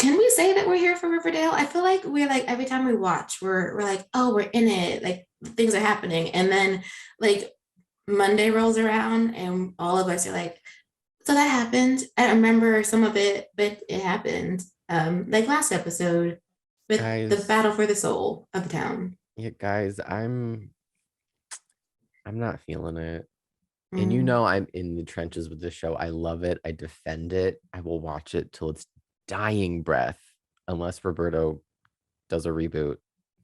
can we say that we're here for Riverdale? I feel like we're like every time we watch, we're like, oh, we're in it, like things are happening, and then like Monday rolls around, and all of us are like, so that happened. I don't remember some of it, but it happened. Like last episode with the Guys, battle for the soul of the town. yeah, guys, I'm not feeling it. And you Mm. know I'm in the trenches with this show. I love it. I defend it. I will watch it till it's dying breath. Unless Roberto does a reboot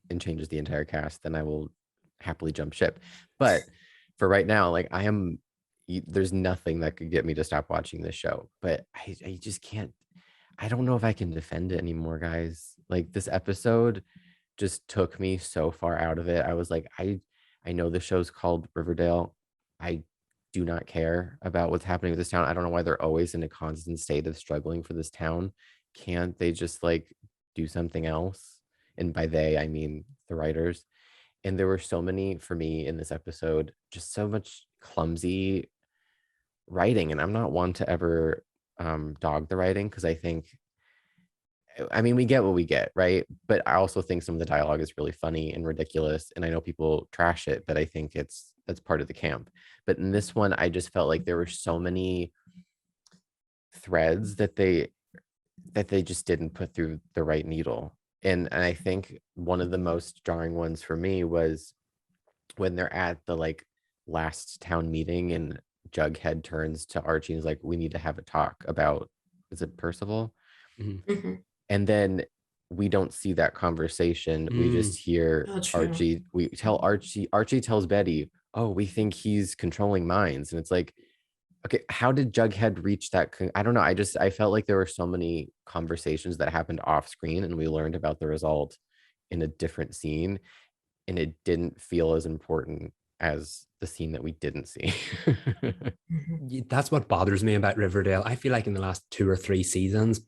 and changes the entire cast, then I will happily jump ship. But for right now, like there's nothing that could get me to stop watching this show. But I just can't. I don't know if I can defend it anymore, guys. Like this episode just took me so far out of it. I was like, I know the show's called Riverdale. I do not care about what's happening with this town. I don't know why they're always in a constant state of struggling for this town. Can't they just like do something else? And by they, I mean the writers. And there were so many for me in this episode, just so much clumsy writing. And I'm not one to ever dog the writing because I think I mean, we get what we get, right? But I also think some of the dialogue is really funny and ridiculous. And I know people trash it, but I think that's part of the camp. But in this one, I just felt like there were so many threads that they just didn't put through the right needle. And I think one of the most jarring ones for me was when they're at the like last town meeting and Jughead turns to Archie and is like, we need to have a talk about, is it Percival? Mhm. Mm-hmm. And then we don't see that conversation. We Mm. just hear Oh, true. Archie. We tell Archie tells Betty, oh, we think he's controlling minds. And it's like, okay, how did Jughead reach that? I don't know. I felt like there were so many conversations that happened off screen and we learned about the result in a different scene. And it didn't feel as important as the scene that we didn't see. Mm-hmm. That's what bothers me about Riverdale. I feel like in the last 2 or 3 seasons,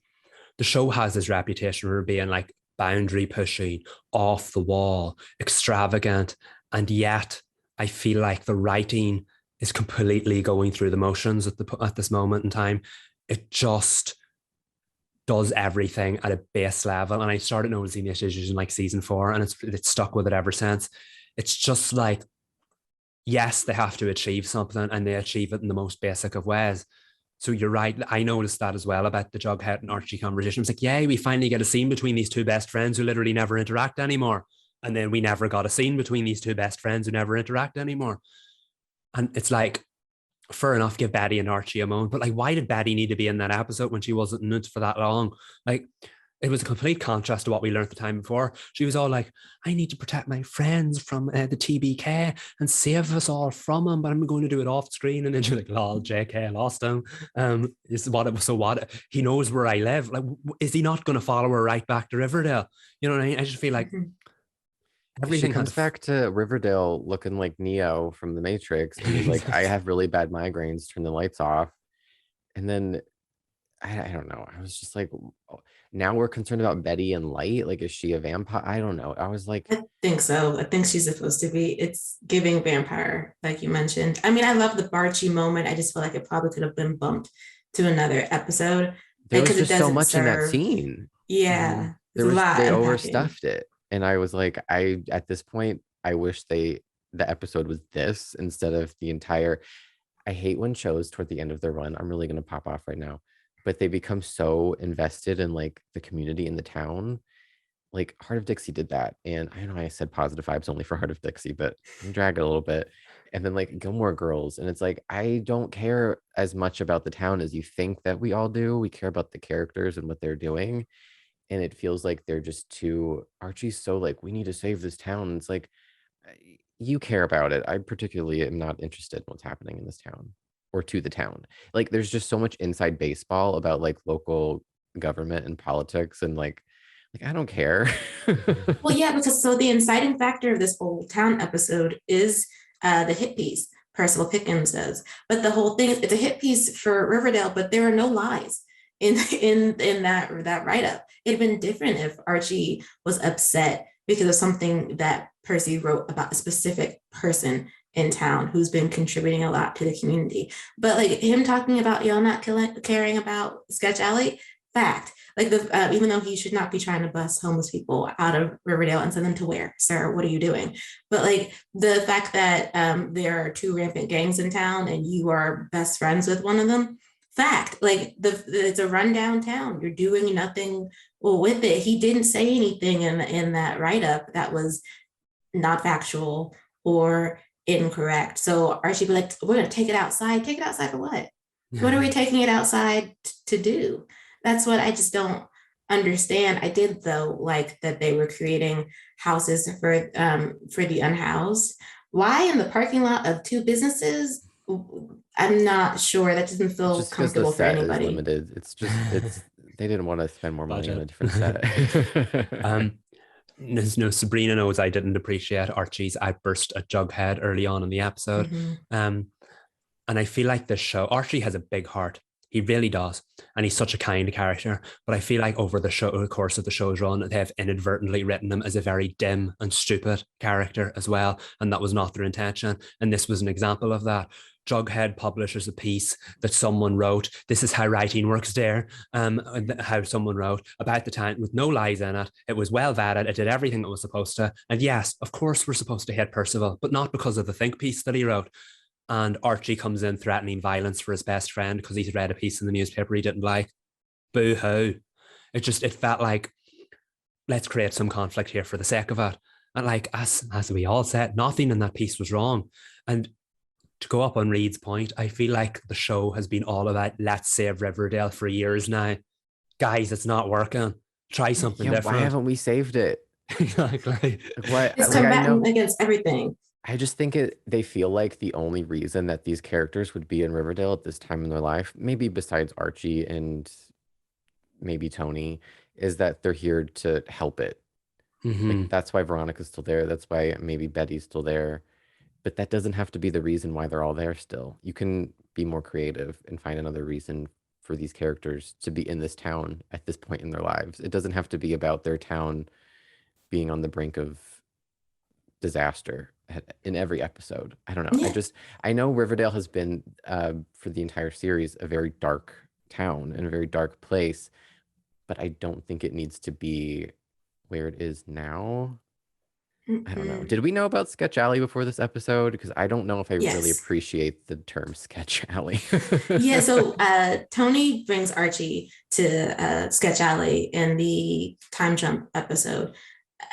the show has this reputation for being like boundary pushing, off the wall, extravagant, and yet I feel like the writing is completely going through the motions at this moment in time. It just does everything at a base level, and I started noticing these issues in like season 4, and it's stuck with it ever since. It's just like, yes, they have to achieve something, and they achieve it in the most basic of ways. So you're right. I noticed that as well about the Jughead and Archie conversation. It's like, yay, we finally get a scene between these two best friends who literally never interact anymore. And then we never got a scene between these two best friends who never interact anymore. And it's like, fair enough, give Betty and Archie a moment. But like, why did Betty need to be in that episode when she wasn't in it for that long? Like, it was a complete contrast to what we learned the time before. She was all like, I need to protect my friends from the TBK and save us all from him, but I'm going to do it off screen. And then she's like, lol, JK, lost him. This is what it was. So what? He knows where I live. Like, is he not going to follow her right back to Riverdale? You know what I mean? I just feel like Mm-hmm. She everything had comes back to Riverdale looking like Neo from the Matrix, being like, I have really bad migraines, turn the lights off. And then I don't know. I was just like, now we're concerned about Betty and Light. Like, is she a vampire? I don't know. I was like, I think so. I think she's supposed to be. It's giving vampire, like you mentioned. I mean, I love the Archie moment. I just feel like it probably could have been bumped to another episode there was because it just so doesn't much in that serve. scene. Mhm. Yeah, there's a lot They unpacking. overstuffed it. And I was like, at this point, I wish the episode was this instead of the entire. I hate when shows toward the end of their run, I'm really gonna pop off right now, but they become so invested in like the community in the town. Like Heart of Dixie did that. And I know I said positive vibes only for Heart of Dixie, but drag it a little bit. And then like Gilmore Girls. And it's like, I don't care as much about the town as you think that we all do. We care about the characters and what they're doing. And it feels like they're just too Archie's so like, we need to save this town. It's like you care about it. I particularly am not interested in what's happening in this town or to the town. Like there's just so much inside baseball about like local government and politics and like I don't care. Well, yeah, because so the inciting factor of this whole town episode is the hit piece Percival Pickens does. But the whole thing, it's a hit piece for Riverdale, but there are no lies in that write up. It'd been different if Archie was upset because of something that Percy wrote about a specific person in town who's been contributing a lot to the community. But like him talking about y'all not caring about Sketch Alley, fact. Like even though he should not be trying to bust homeless people out of Riverdale and send them to where, sir? What are you doing? But like the fact that there are two rampant gangs in town and you are best friends with one of them, fact. Like it's a rundown town. You're doing nothing with it. He didn't say anything in that write up that was not factual or incorrect. So Archie be like, we're gonna take it outside. Take it outside for what? What are we taking it outside to do? That's what I just don't understand. I did though like that they were creating houses for the unhoused. Why in the parking lot of two businesses? I'm not sure. That doesn't feel Just because the comfortable for set is anybody. limited. It's they didn't want to spend more money on a Budget. different set. No, Sabrina knows I didn't appreciate Archie's outburst at Jughead early on in the episode. Mhm. And I feel like this show, Archie has a big heart. He really does. And he's such a kind character. But I feel like over the course of the show's run, they have inadvertently written him as a very dim and stupid character as well. And that was not their intention. And this was an example of that. Jughead publishes a piece that someone wrote. This is how writing works there. How someone wrote about the town with no lies in it. It was well vetted. It did everything it was supposed to. And yes, of course, we're supposed to hate Percival, but not because of the think piece that he wrote. And Archie comes in threatening violence for his best friend because he's read a piece in the newspaper he didn't like. Boo hoo. It felt like, let's create some conflict here for the sake of it. And like, as we all said, nothing in that piece was wrong. And to go up on Reed's point, I feel like the show has been all about let's save Riverdale for years now. Guys, it's not working. Try something different. Why haven't we saved it? Exactly. What? It's combating against everything. I just think they feel like the only reason that these characters would be in Riverdale at this time in their life, maybe besides Archie and maybe Tony, is that they're here to help it. Mm-hmm. Like that's why Veronica's still there. That's why maybe Betty's still there. But that doesn't have to be the reason why they're all there still. You can be more creative and find another reason for these characters to be in this town at this point in their lives. It doesn't have to be about their town being on the brink of disaster in every episode. I don't know. Yeah. I know Riverdale has been for the entire series a very dark town and a very dark place, but I don't think it needs to be where it is now. I don't know. Did we know about Sketch Alley before this episode? Because I don't know if I really appreciate the term Sketch Alley. Yeah, so Tony brings Archie to Sketch Alley in the time jump episode.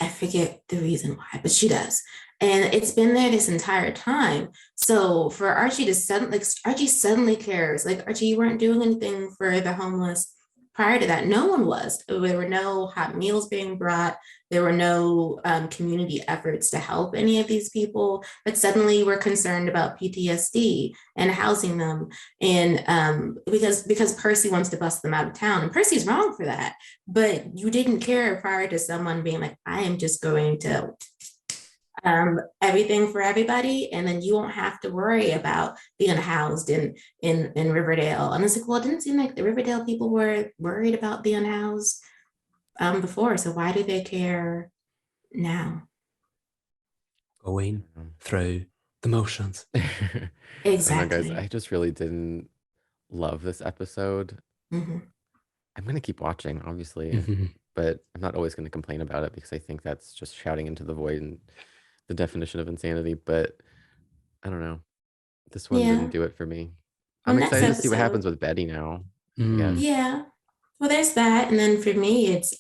I forget the reason why, but she does. And it's been there this entire time. So for Archie to Archie suddenly cares. Like, Archie, you weren't doing anything for the homeless prior to that. No one was. There were no hot meals being brought. There were no community efforts to help any of these people, but suddenly we're concerned about PTSD and housing them. And because Percy wants to bust them out of town, and Percy's wrong for that, but you didn't care prior to someone being like, I am just going to everything for everybody, and then you won't have to worry about being housed in Riverdale. And it's like, well, it didn't seem like the Riverdale people were worried about being housed before, so why do they care now? Going through the motions. Exactly. Guys, I just really didn't love this episode. Mm-hmm. I'm gonna keep watching, obviously, but I'm not always gonna complain about it because I think that's just shouting into the void and the definition of insanity. But I don't know, this one didn't do it for me. I'm excited to see what happens with Betty now. Yeah, well, there's that, and then for me, it's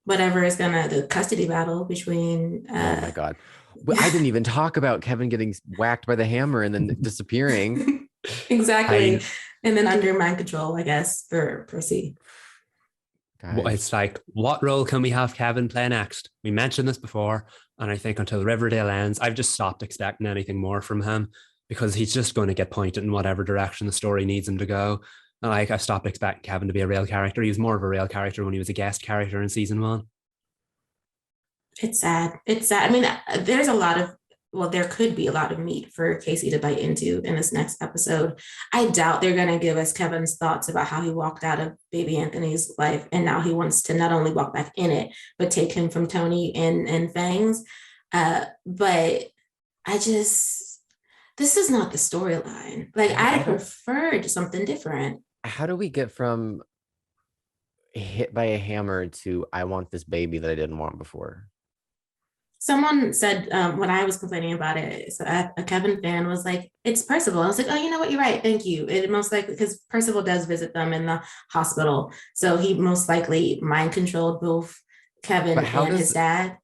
whatever is the custody battle between. Oh my god, I didn't even talk about Kevin getting whacked by the hammer and then disappearing. Exactly, and then under mind control, I guess, for Percy. Well, it's like, what role can we have Kevin play next? We mentioned this before, and I think until Riverdale ends, I've just stopped expecting anything more from him because he's just going to get pointed in whatever direction the story needs him to go. And like, I've stopped expecting Kevin to be a real character. He was more of a real character when he was a guest character in season 1. It's sad. It's sad. I mean, there could be a lot of meat for Casey to bite into in this next episode. I doubt they're going to give us Kevin's thoughts about how he walked out of baby Anthony's life, and now he wants to not only walk back in it, but take him from Tony and Fangs. But this is not the storyline. Like, I preferred something different. How do we get from hit by a hammer to I want this baby that I didn't want before. Someone said when I was complaining about it, so a Kevin fan was like, "It's Percival." I was like, "Oh, you know what? You're right. Thank you." It most likely because Percival does visit them in the hospital, so he most likely mind controlled both Kevin But how and his does dad,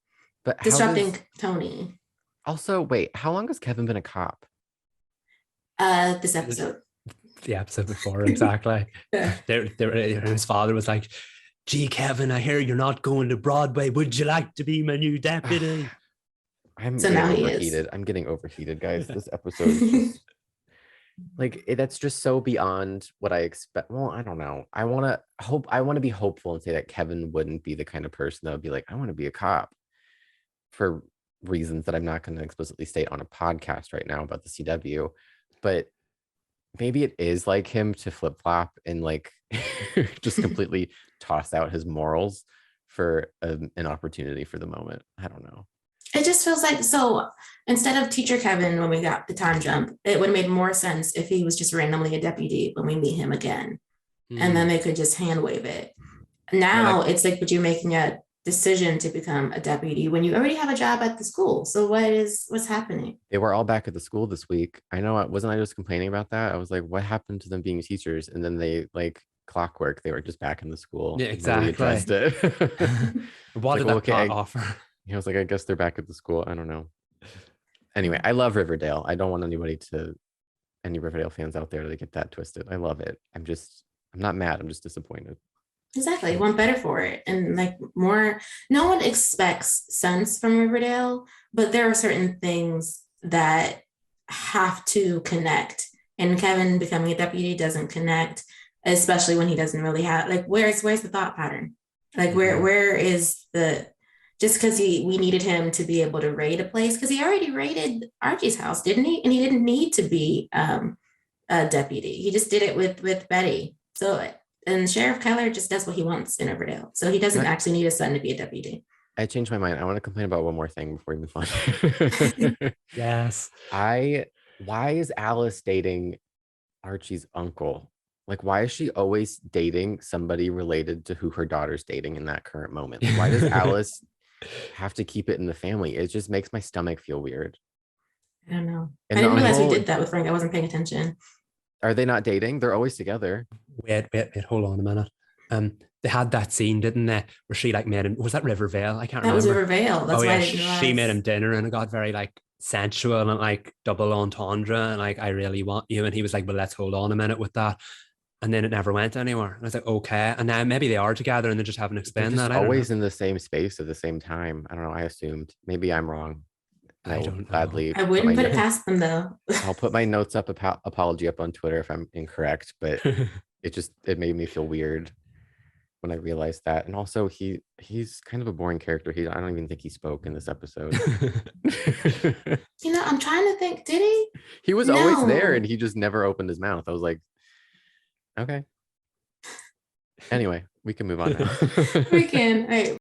but how disrupting does Tony. also wait, how long has Kevin been a cop? This episode. The episode before, exactly. His father was like, "Gee, Kevin, I hear you're not going to Broadway. Would you like to be my new deputy?" I'm So getting now he is. overheated. I'm getting overheated, guys. This episode is just like that's just so beyond what I expect. Well, I don't know. I want to be hopeful and say that Kevin wouldn't be the kind of person that would be like, I want to be a cop for reasons that I'm not going to explicitly state on a podcast right now about the CW. But maybe it is like him to flip-flop and like just completely toss out his morals for an opportunity for the moment. I don't know. It just feels like, so instead of teacher Kevin when we got the time jump, it would have made more sense if he was just randomly a deputy when we meet him again. And then they could just hand wave it. Now it's like, but you're making a decision to become a deputy when you already have a job at the school. So what's happening? They were all back at the school this week. I know. Wasn't I just complaining about that? I was like, what happened to them being teachers? And then they like clockwork. They were just back in the school. Yeah, Nobody exactly. addressed it. What did that plot offer? I was like, I guess they're back at the school. I don't know. Anyway, I love Riverdale. I don't want any Riverdale fans out there to get that twisted. I love it. I'm not mad. I'm just disappointed. Exactly. Want better for it. And like more, no one expects sense from Riverdale, but there are certain things that have to connect. And Kevin becoming a deputy doesn't connect, especially when he doesn't really have like where's the thought pattern? Like where is the just because we needed him to be able to raid a place because he already raided Archie's house, didn't he? And he didn't need to be a deputy. He just did it with Betty. So and Sheriff Keller just does what he wants in Riverdale. So he doesn't actually need a son to be a deputy. I changed my mind. I want to complain about one more thing before we move on. Yes. Why is Alice dating Archie's uncle? Like, why is she always dating somebody related to who her daughter's dating in that current moment? Like, why does Alice have to keep it in the family? It just makes my stomach feel weird. I don't know. And I didn't realize we did that with Frank. I wasn't paying attention. Are they not dating? They're always together. Wait, hold on a minute. They had that scene, didn't they? Where she like made him, was that Riverdale? I can't remember. That was Riverdale. That's why she made him dinner and it got very like sensual and like double entendre and like, I really want you. And he was like, well, let's hold on a minute with that. And then it never went anywhere. And I was like, okay. And now maybe they are together and they just haven't explained that. Always in the same space at the same time. I don't know. I assumed. Maybe I'm wrong. I don't know. Gladly. I wouldn't put it past them though. I'll put my notes up, apology up on Twitter if I'm incorrect, but it made me feel weird when I realized that. And also he's kind of a boring character. I don't even think he spoke in this episode. I'm trying to think, did he? He was always there and he just never opened his mouth. I was like, okay. Anyway, we can move on now. We can. All right.